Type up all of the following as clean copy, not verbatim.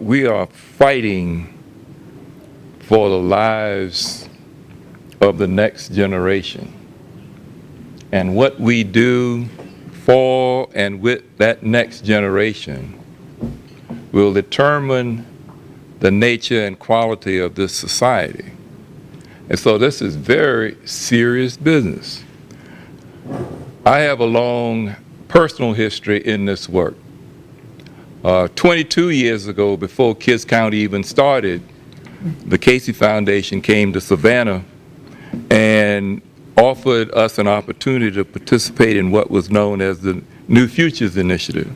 we are fighting for the lives of the next generation. And what we do for and with that next generation will determine the nature and quality of this society. And so this is very serious business. I have a long personal history in this work. 22 years ago, before Kids County even started, the Casey Foundation came to Savannah and offered us an opportunity to participate in what was known as the New Futures Initiative.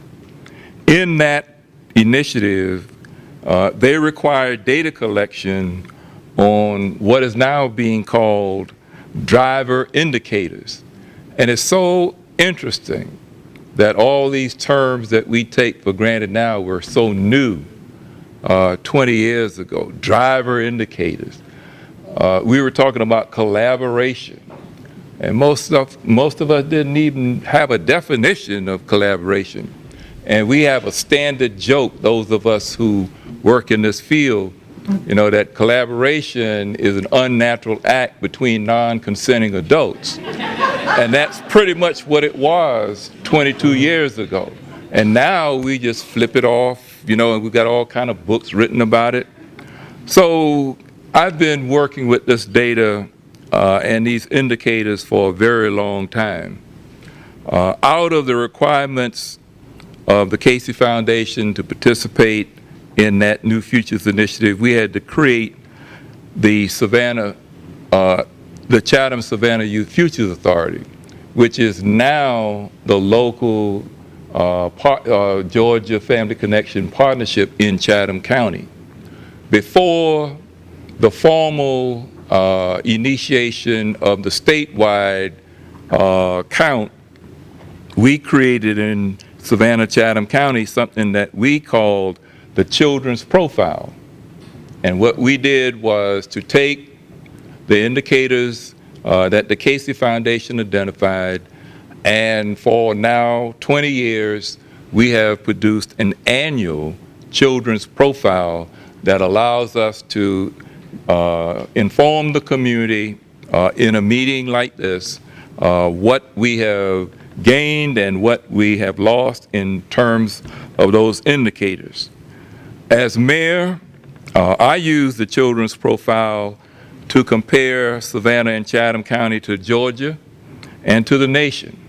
In that initiative, they required data collection on what is now being called driver indicators. And it's so interesting that all these terms that we take for granted now were so new 20 years ago. Driver indicators. We were talking about collaboration. And most of us didn't even have a definition of collaboration. And we have a standard joke, those of us who work in this field, you know, that collaboration is an unnatural act between non-consenting adults. And that's pretty much what it was 22 years ago. And now we just flip it off, you know, and we've got all kind of books written about it. So I've been working with this data and these indicators for a very long time. Out of the requirements of the Casey Foundation to participate in that New Futures Initiative, we had to create the Savannah, the Chatham-Savannah Youth Futures Authority, which is now the local Georgia Family Connection Partnership in Chatham County. Before the formal initiation of the statewide count, we created in Savannah, Chatham County something that we called the Children's Profile. And what we did was to take the indicators that the Casey Foundation identified, and for now 20 years, we have produced an annual children's profile that allows us to inform the community in a meeting like this what we have gained and what we have lost in terms of those indicators. As mayor, I use the children's profile to compare Savannah and Chatham County to Georgia and to the nation.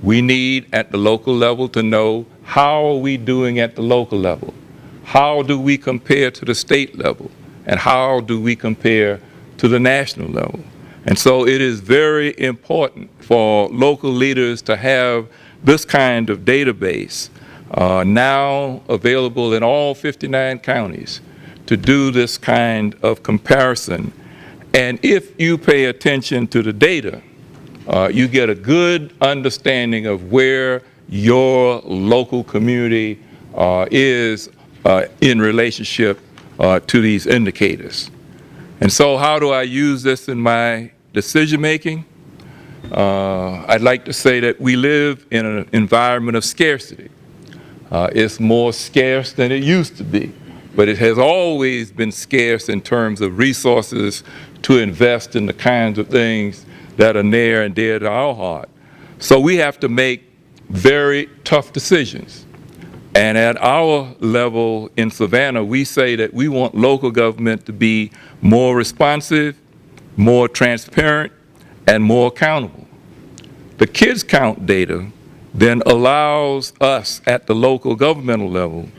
We need at the local level to know, how are we doing at the local level? How do we compare to the state level? And how do we compare to the national level? And so it is very important for local leaders to have this kind of database now available in all 59 counties to do this kind of comparison. And if you pay attention to the data, you get a good understanding of where your local community is in relationship to these indicators. And so how do I use this in my decision making? I'd like to say that we live in an environment of scarcity. It's more scarce than it used to be, but it has always been scarce in terms of resources to invest in the kinds of things that are near and dear to our heart. So we have to make very tough decisions. And at our level in Savannah, we say that we want local government to be more responsive, more transparent, and more accountable. The kids count data then allows us at the local governmental level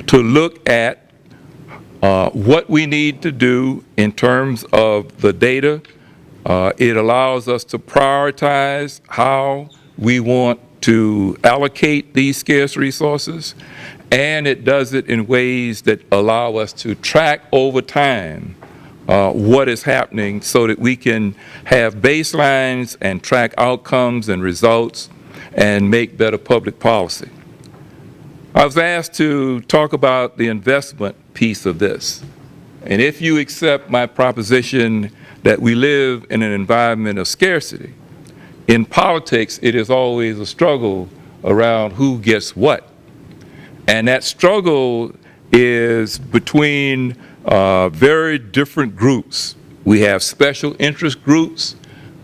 to look at what we need to do in terms of the data. It allows us to prioritize how we want to allocate these scarce resources, and it does it in ways that allow us to track over time what is happening so that we can have baselines and track outcomes and results and make better public policy. I was asked to talk about the investment piece of this. And if you accept my proposition that we live in an environment of scarcity, in politics, it is always a struggle around who gets what. And that struggle is between very different groups. We have special interest groups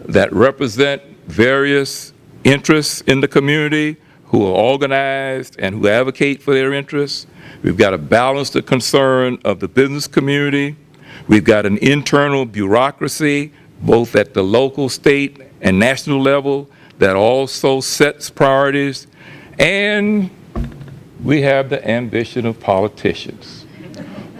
that represent various interests in the community who are organized and who advocate for their interests. We've got to balance the concern of the business community. We've got an internal bureaucracy, both at the local, state, and national level, that also sets priorities. And we have the ambition of politicians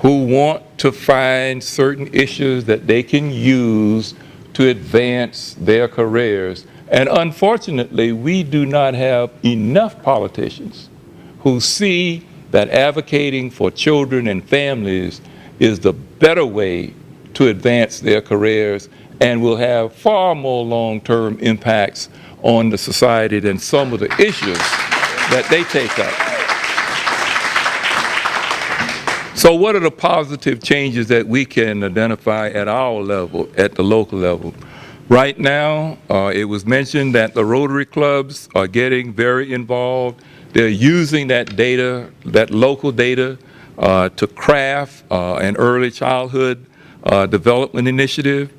who want to find certain issues that they can use to advance their careers. And unfortunately, we do not have enough politicians who see that advocating for children and families is the better way to advance their careers and will have far more long-term impacts on the society than some of the issues that they take up. So what are the positive changes that we can identify at our level, at the local level? Right now, it was mentioned that the Rotary clubs are getting very involved. They're using that data, that local data, to craft an early childhood development initiative.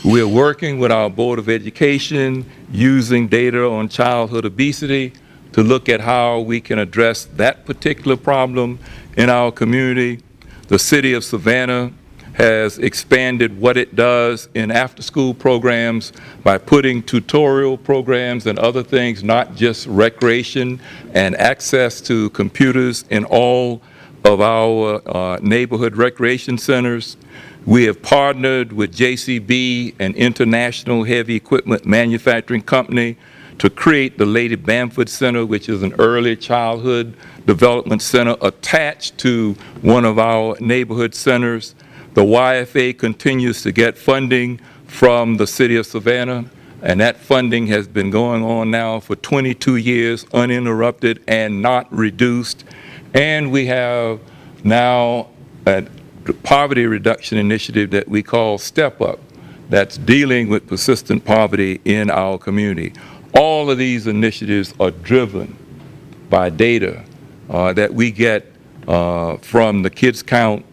We're working with our Board of Education using data on childhood obesity to look at how we can address that particular problem in our community. The city of Savannah has expanded what it does in after-school programs by putting tutorial programs and other things, not just recreation and access to computers in all of our neighborhood recreation centers. We have partnered with JCB, an international heavy equipment manufacturing company, to create the Lady Bamford Center, which is an early childhood development center attached to one of our neighborhood centers. The YFA continues to get funding from the city of Savannah, and that funding has been going on now for 22 years, uninterrupted and not reduced. And we have now a poverty reduction initiative that we call Step Up, that's dealing with persistent poverty in our community. All of these initiatives are driven by data that we get from the Kids Count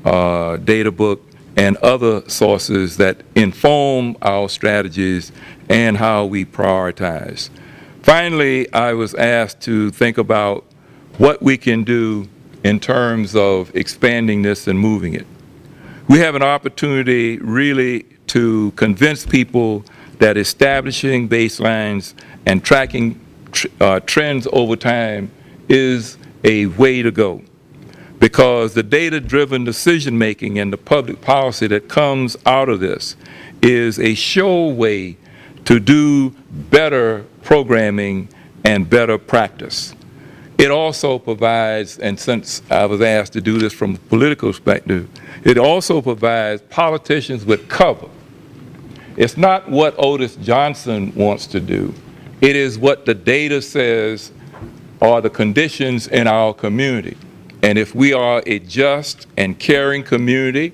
data book and other sources that inform our strategies and how we prioritize. Finally, I was asked to think about what we can do in terms of expanding this and moving it. We have an opportunity really to convince people that establishing baselines and tracking trends over time is a way to go, because the data-driven decision-making and the public policy that comes out of this is a sure way to do better programming and better practice. It also provides, and since I was asked to do this from a political perspective, it also provides politicians with cover. It's not what Otis Johnson wants to do. It is what the data says are the conditions in our community. And if we are a just and caring community,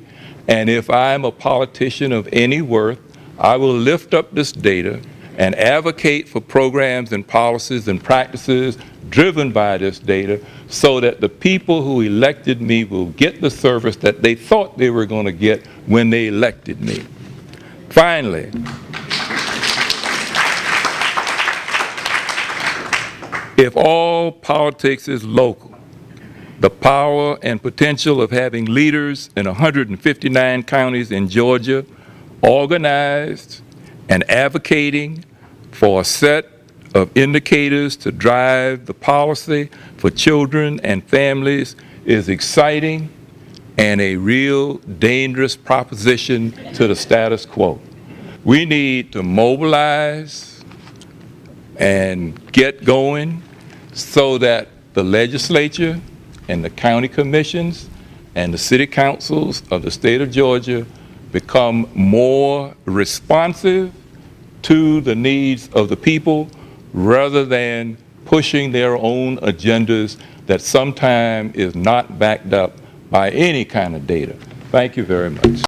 and if I'm a politician of any worth, I will lift up this data and advocate for programs and policies and practices driven by this data so that the people who elected me will get the service that they thought they were going to get when they elected me. Finally, if all politics is local, the power and potential of having leaders in 159 counties in Georgia organized and advocating for a set of indicators to drive the policy for children and families is exciting and a real dangerous proposition to the status quo. We need to mobilize and get going so that the legislature and the county commissions and the city councils of the state of Georgia become more responsive to the needs of the people rather than pushing their own agendas that sometimes is not backed up by any kind of data. Thank you very much.